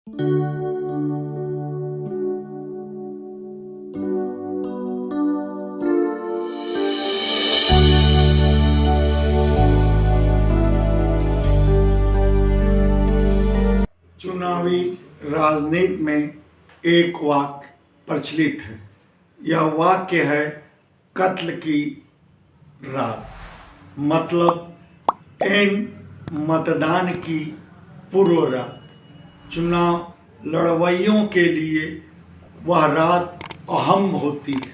चुनावी राजनीति में एक वाक्य प्रचलित है। यह वाक्य है कत्ल की रात, मतलब एन मतदान की पूर्व रात। चुनाव लड़वैयों के लिए वह रात अहम होती है।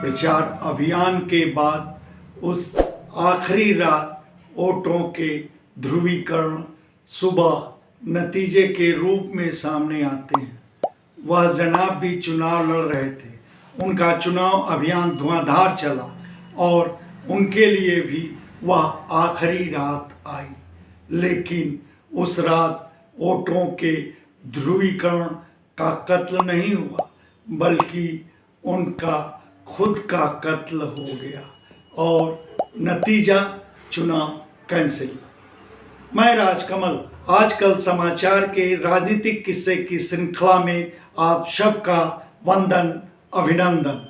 प्रचार अभियान के बाद उस आखिरी रात वोटों के ध्रुवीकरण सुबह नतीजे के रूप में सामने आते हैं। वह जनाब भी चुनाव लड़ रहे थे। उनका चुनाव अभियान धुआंधार चला और उनके लिए भी वह आखिरी रात आई। लेकिन उस रात वोटों के ध्रुवीकरण का कत्ल नहीं हुआ, बल्कि उनका खुद का कत्ल हो गया और नतीजा चुनाव कैंसिल। मैं राजकमल आजकल समाचार के राजनीतिक किस्से की श्रृंखला में आप सबका वंदन अभिनंदन।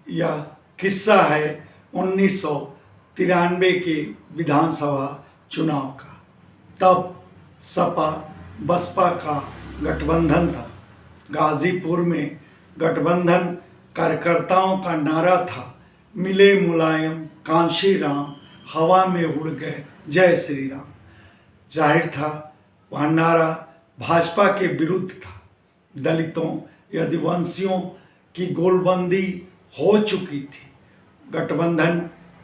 यह किस्सा है 1993 के विधानसभा चुनाव का। तब सपा बसपा का गठबंधन था। गाजीपुर में गठबंधन कार्यकर्ताओं का नारा था, मिले मुलायम कांशी राम, हवा में उड़ गए जय श्री राम। जाहिर था वह नारा भाजपा के विरुद्ध था। दलितों यदुवंशियों की गोलबंदी हो चुकी थी। गठबंधन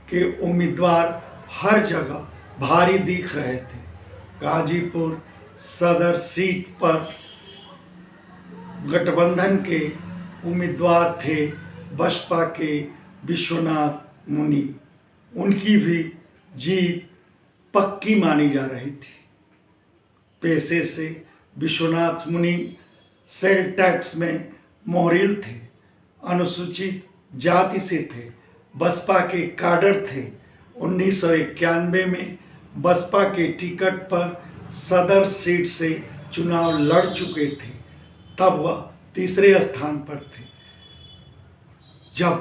के उम्मीदवार हर जगह भारी दिख रहे थे। गाजीपुर सदर सीट पर गठबंधन के उम्मीदवार थे बसपा के विश्वनाथ मुनीम। उनकी भी जीत पक्की मानी जा रही थी। पेशे से विश्वनाथ मुनीम सेल टैक्स में मोहरिल थे, अनुसूचित जाति से थे, बसपा के काडर थे। 1991 में बसपा के टिकट पर सदर सीट से चुनाव लड़ चुके थे। तब वह तीसरे स्थान पर थे। जब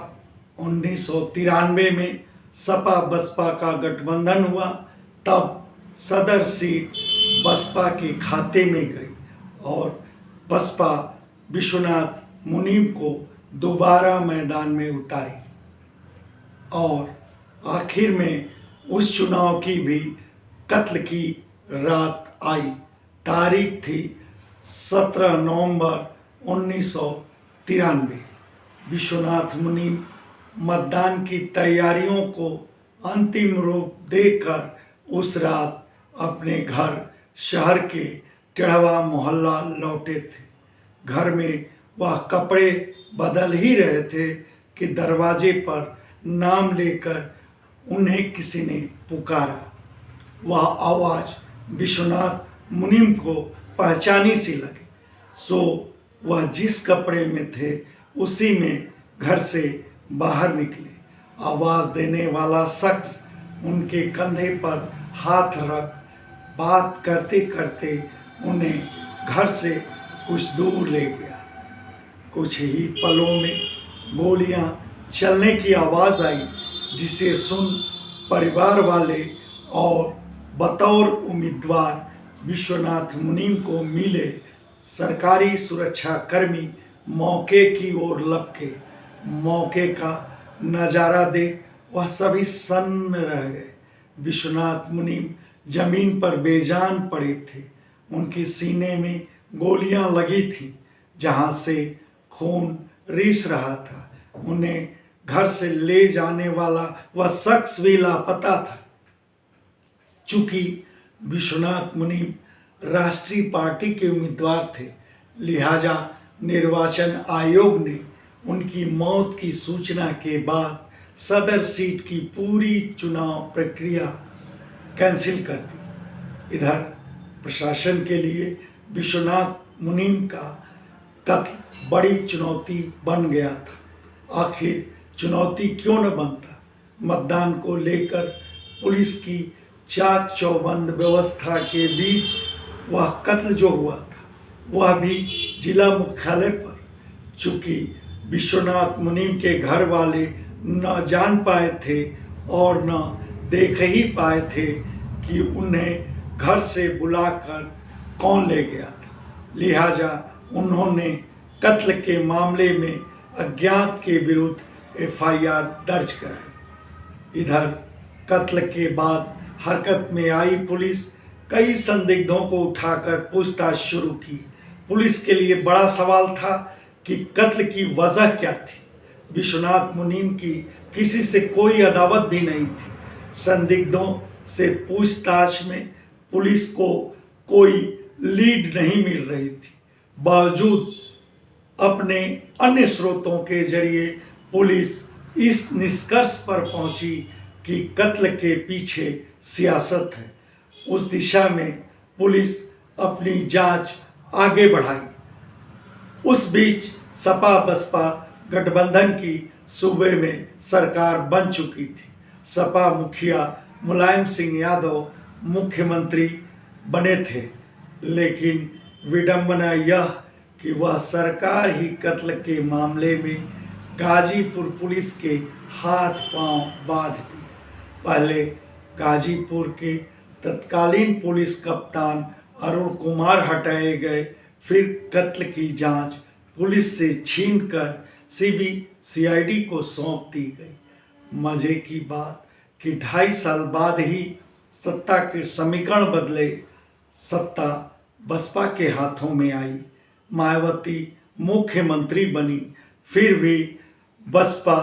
1993 में सपा बसपा का गठबंधन हुआ, तब सदर सीट बसपा के खाते में गई और बसपा विश्वनाथ मुनीम को दोबारा मैदान में उतारी और आखिर में उस चुनाव की भी कत्ल की रात आई। तारीख थी 17 नवंबर 1993। विश्वनाथ मुनीम मतदान की तैयारियों को अंतिम रूप देकर उस रात अपने घर शहर के टेढ़वा मोहल्ला लौटे थे। घर में वह कपड़े बदल ही रहे थे कि दरवाजे पर नाम लेकर उन्हें किसी ने पुकारा। वह आवाज़ विश्वनाथ मुनीम को पहचानी सी लगी, सो वह जिस कपड़े में थे उसी में घर से बाहर निकले। आवाज़ देने वाला शख्स उनके कंधे पर हाथ रख बात करते करते उन्हें घर से कुछ दूर ले गया। कुछ ही पलों में गोलियां चलने की आवाज़ आई, जिसे सुन परिवार वाले और बतौर उम्मीदवार विश्वनाथ मुनीम को मिले सरकारी सुरक्षा कर्मी मौके की ओर लपके। मौके का नज़ारा देख वह सभी सन्न रह गए। विश्वनाथ मुनीम जमीन पर बेजान पड़े थे। उनके सीने में गोलियां लगी थी, जहां से खून रिस रहा था। उन्हें घर से ले जाने वाला वह शख्स भी लापता था। चूंकि विश्वनाथ मुनीम राष्ट्रीय पार्टी के उम्मीदवार थे, लिहाजा निर्वाचन आयोग ने उनकी मौत की सूचना के बाद सदर सीट की पूरी चुनाव प्रक्रिया कैंसिल कर दी। इधर प्रशासन के लिए विश्वनाथ मुनीम का कत्ल बड़ी चुनौती बन गया था। आखिर चुनौती क्यों न बनता। मतदान को लेकर पुलिस की चाक चौबंद व्यवस्था के बीच वह कत्ल जो हुआ था वह भी जिला मुख्यालय पर, चूँकि विश्वनाथ मुनीम के घर वाले न जान पाए थे और न देख ही पाए थे कि उन्हें घर से बुलाकर कौन ले गया था। लिहाजा उन्होंने कत्ल के मामले में अज्ञात के विरुद्ध एफआईआर दर्ज कराई। इधर कत्ल के बाद हरकत में आई पुलिस कई संदिग्धों को उठाकर पूछताछ शुरू की। पुलिस के लिए बड़ा सवाल था कि कत्ल की वजह क्या थी। विश्वनाथ मुनीम की किसी से कोई अदावत भी नहीं थी। संदिग्धों से पूछताछ में पुलिस को कोई लीड नहीं मिल रही थी। बावजूद अपने अन्य स्रोतों के जरिए पुलिस इस निष्कर्ष पर पहुंची कि कत्ल के पीछे सियासत है। उस दिशा में पुलिस अपनी जांच आगे बढ़ाई। उस बीच सपा बसपा गठबंधन की सूबे में सरकार बन चुकी थी। सपा मुखिया मुलायम सिंह यादव मुख्यमंत्री बने थे, लेकिन विडंबना यह कि वह सरकार ही कत्ल के मामले में गाजीपुर पुलिस के हाथ पांव बांध दी। पहले गाजीपुर के तत्कालीन पुलिस कप्तान अरुण कुमार हटाए गए, फिर कत्ल की जांच पुलिस से छीनकर सीबीसीआईडी को सौंप दी गई। मजे की बात कि 2.5 साल बाद ही सत्ता के समीकरण बदले, सत्ता बसपा के हाथों में आई। मायावती मुख्यमंत्री बनी, फिर भी बसपा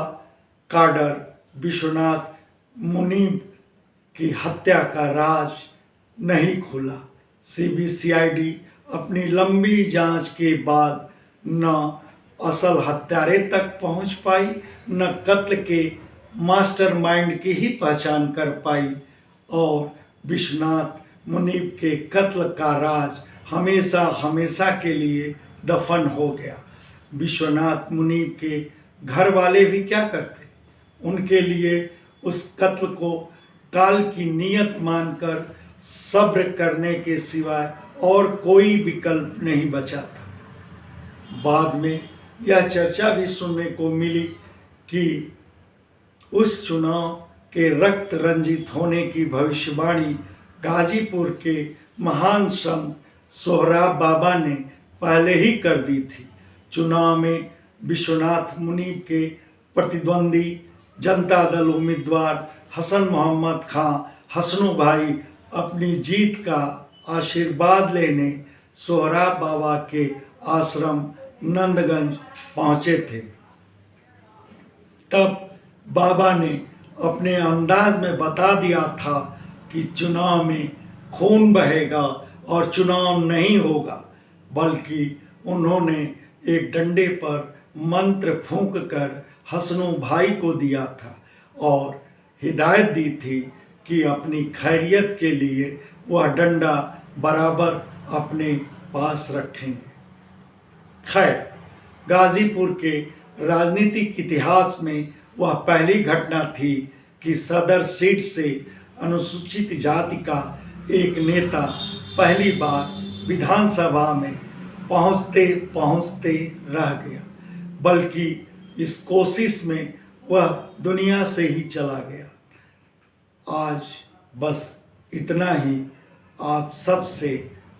काडर विश्वनाथ मुनीम की हत्या का राज नहीं खुला। सीबीसीआईडी अपनी लंबी जांच के बाद न असल हत्यारे तक पहुंच पाई, न कत्ल के मास्टरमाइंड की ही पहचान कर पाई, और विश्वनाथ मुनीम के कत्ल का राज हमेशा हमेशा के लिए दफन हो गया। विश्वनाथ मुनीम के घर वाले भी क्या करते? उनके लिए उस कत्ल को काल की नियत मानकर सब्र करने के सिवाय और कोई विकल्प नहीं बचा था। बाद में यह चर्चा भी सुनने को मिली कि उस चुनाव के रक्त रंजित होने की भविष्यवाणी गाजीपुर के महान संत सोहराब बाबा ने पहले ही कर दी थी। चुनाव में विश्वनाथ मुनीम के प्रतिद्वंदी जनता दल उम्मीदवार हसन मोहम्मद खां हसनू भाई अपनी जीत का आशीर्वाद लेने सोहराब बाबा के आश्रम नंदगंज पहुँचे थे। तब बाबा ने अपने अंदाज में बता दिया था कि चुनाव में खून बहेगा और चुनाव नहीं होगा, बल्कि उन्होंने एक डंडे पर मंत्र फूंक कर हसनू भाई को दिया था और हिदायत दी थी कि अपनी खैरियत के लिए वह डंडा बराबर अपने पास रखेंगे। खैर, गाजीपुर के राजनीतिक इतिहास में वह पहली घटना थी कि सदर सीट से अनुसूचित जाति का एक नेता पहली बार विधानसभा में पहुंचते पहुंचते रह गया, बल्कि इस कोशिश में वह दुनिया से ही चला गया। आज बस इतना ही। आप सबसे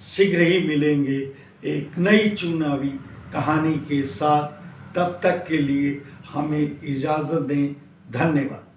शीघ्र ही मिलेंगे एक नई चुनावी कहानी के साथ। तब तक के लिए हमें इजाज़त दें। धन्यवाद।